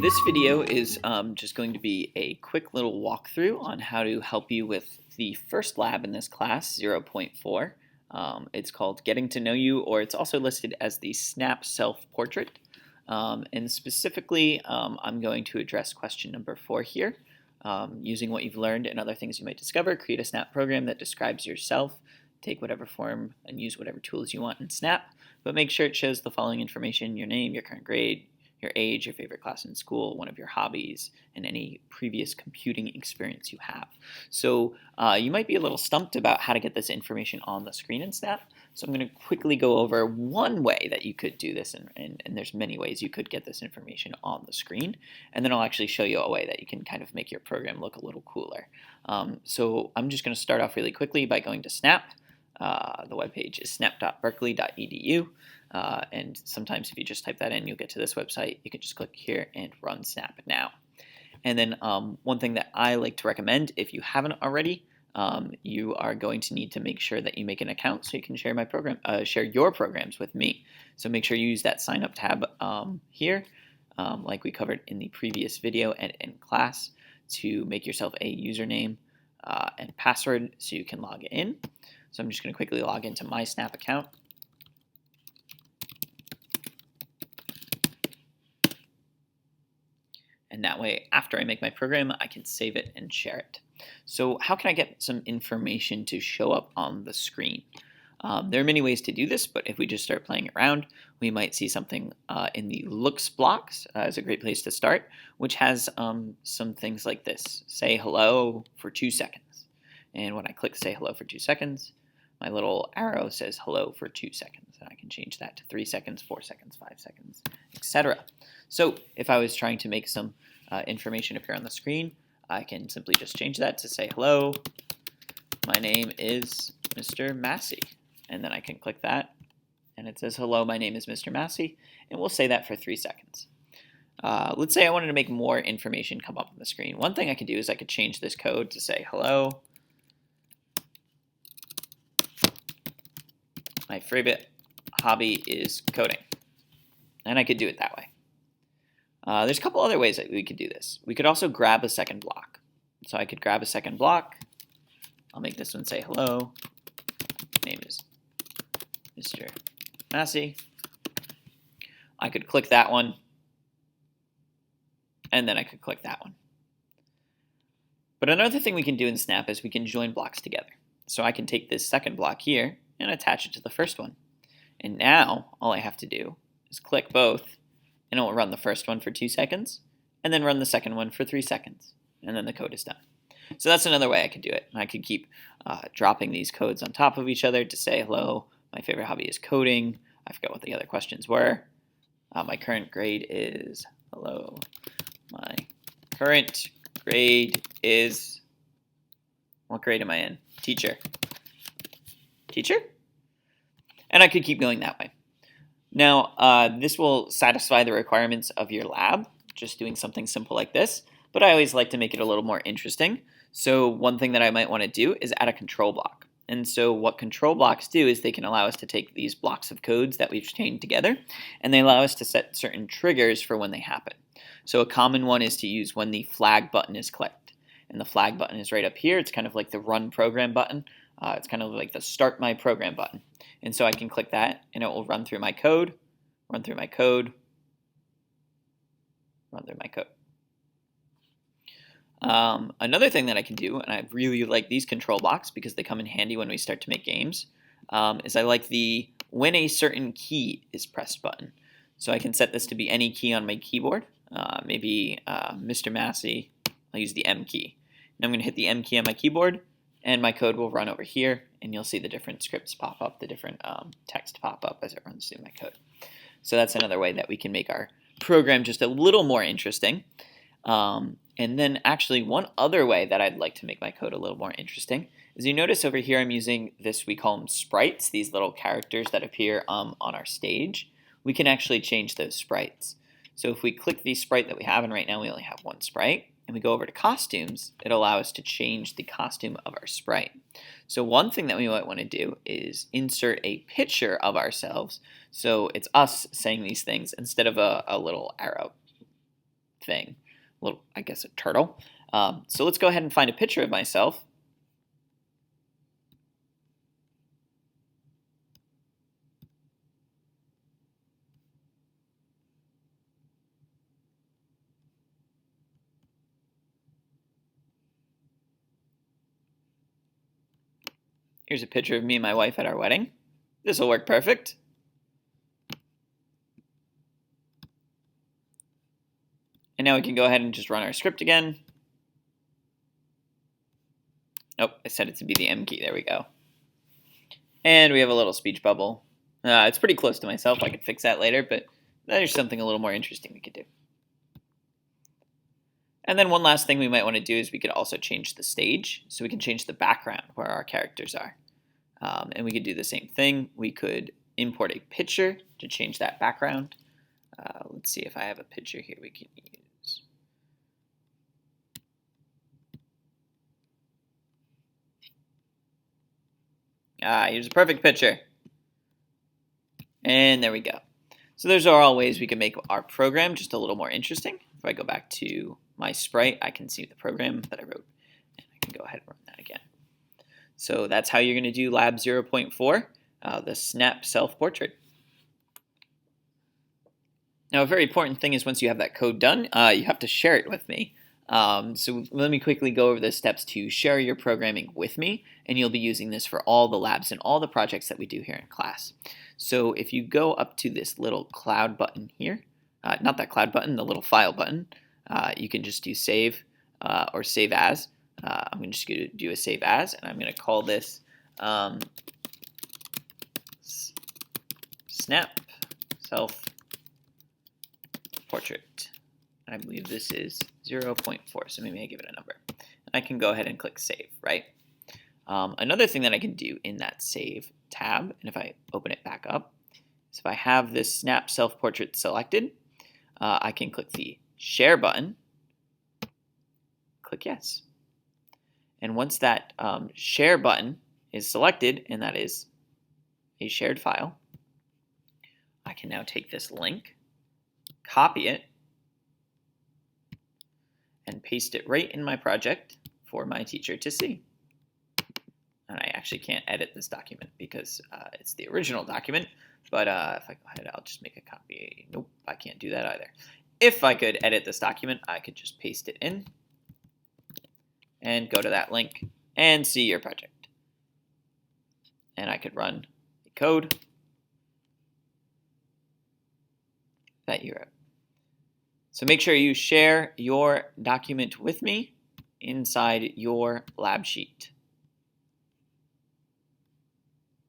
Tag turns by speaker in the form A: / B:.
A: This video is just going to be a quick little walkthrough on how to help you with the first lab in this class, 0.4. It's called Getting to Know You, or it's also listed as the Snap Self-Portrait. And specifically, I'm going to address question number 4 here. Using what you've learned and other things you might discover, create a Snap program that describes yourself. Take whatever form and use whatever tools you want in Snap, but make sure it shows the following information: your name, your current grade, your age, your favorite class in school, one of your hobbies, and any previous computing experience you have. So you might be a little stumped about how to get this information on the screen in Snap. So I'm going to quickly go over one way that you could do this, and there's many ways you could get this information on the screen. And then I'll actually show you a way that you can kind of make your program look a little cooler. So I'm just going to start off really quickly by going to Snap. The webpage is snap.berkeley.edu. And sometimes if you just type that in, you'll get to this website. You can just click here and run Snap now. And then one thing that I like to recommend, if you haven't already, you are going to need to make sure that you make an account so you can share share your programs with me. So make sure you use that sign up tab here, like we covered in the previous video and in class, to make yourself a username and password so you can log in. So I'm just going to quickly log into my Snap account. And that way, after I make my program, I can save it and share it. So how can I get some information to show up on the screen? There are many ways to do this, but if we just start playing around, we might see something in the looks blocks as a great place to start, which has some things like this. Say hello for 2 seconds. And when I click say hello for 2 seconds, my little arrow says hello for 2 seconds. And I can change that to 3 seconds, 4 seconds, 5 seconds, etc. So if I was trying to make some information appear on the screen, I can simply just change that to say hello, my name is Mr. Massey. And then I can click that, and it says hello, my name is Mr. Massey, and we'll say that for 3 seconds. Let's say I wanted to make more information come up on the screen. One thing I could do is I could change this code to say hello, my favorite hobby is coding. And I could do it that way. There's a couple other ways that we could do this. We could also grab a second block. So I could grab a second block. I'll make this one say hello. My name is Mr. Massey. I could click that one. And then I could click that one. But another thing we can do in Snap is we can join blocks together. So I can take this second block here and attach it to the first one. And now all I have to do is click both, and it will run the first one for 2 seconds, and then run the second one for 3 seconds, and then the code is done. So that's another way I could do it. I could keep dropping these codes on top of each other to say, hello, my favorite hobby is coding. I forgot what the other questions were. My current grade is, hello, my current grade is, what grade am I in? Teacher. Teacher? And I could keep going that way. Now, this will satisfy the requirements of your lab, just doing something simple like this, but I always like to make it a little more interesting. So one thing that I might want to do is add a control block. And so what control blocks do is they can allow us to take these blocks of codes that we've chained together, and they allow us to set certain triggers for when they happen. So a common one is to use when the flag button is clicked. And the flag button is right up here. It's kind of like the run program button. It's kind of like the start my program button. And so I can click that, and it will run through my code, run through my code, run through my code. Another thing that I can do, and I really like these control blocks because they come in handy when we start to make games, is I like the when a certain key is pressed button. So I can set this to be any key on my keyboard, maybe Mr. Massey. I'll use the M key. And I'm going to hit the M key on my keyboard, and my code will run over here, and you'll see the different scripts pop up, the different text pop up as it runs through my code. So that's another way that we can make our program just a little more interesting. And then actually one other way that I'd like to make my code a little more interesting is you notice over here I'm using this, we call them sprites, these little characters that appear on our stage. We can actually change those sprites. So if we click the sprite that we have, and right now we only have one sprite, and we go over to costumes, it'll allow us to change the costume of our sprite. So one thing that we might want to do is insert a picture of ourselves. So it's us saying these things instead of a little arrow. thing. Little, I guess, a turtle. So let's go ahead and find a picture of myself. Here's a picture of me and my wife at our wedding. This will work perfect. And now we can go ahead and just run our script again. Nope, I set it to be the M key. There we go. And we have a little speech bubble. It's pretty close to myself. I could fix that later, but there's something a little more interesting we could do. And then one last thing we might want to do is we could also change the stage. So we can change the background where our characters are. And we could do the same thing. We could import a picture to change that background. Let's see if I have a picture here we can use. Here's a perfect picture. And there we go. So those are all ways we can make our program just a little more interesting. If I go back to my sprite, I can see the program that I wrote, and I can go ahead and run that again. So that's how you're going to do Lab 0.4, the Snap Self-Portrait. Now, a very important thing is once you have that code done, you have to share it with me. So let me quickly go over the steps to share your programming with me, and you'll be using this for all the labs and all the projects that we do here in class. So if you go up to this little cloud button here, not that cloud button, the little file button, you can just do save or save as. I'm just going to do a save as, and I'm going to call this Snap Self-Portrait. I believe this is 0.4, so maybe I give it a number. I can go ahead and click save, right? Another thing that I can do in that save tab, and if I open it back up, is if I have this Snap Self-Portrait selected, I can click the share button, click yes. And once that share button is selected, and that is a shared file, I can now take this link, copy it, and paste it right in my project for my teacher to see. And I actually can't edit this document because it's the original document, but if I go ahead, I'll just make a copy. Nope, I can't do that either. If I could edit this document, I could just paste it in and go to that link and see your project. And I could run the code that you wrote. So make sure you share your document with me inside your lab sheet.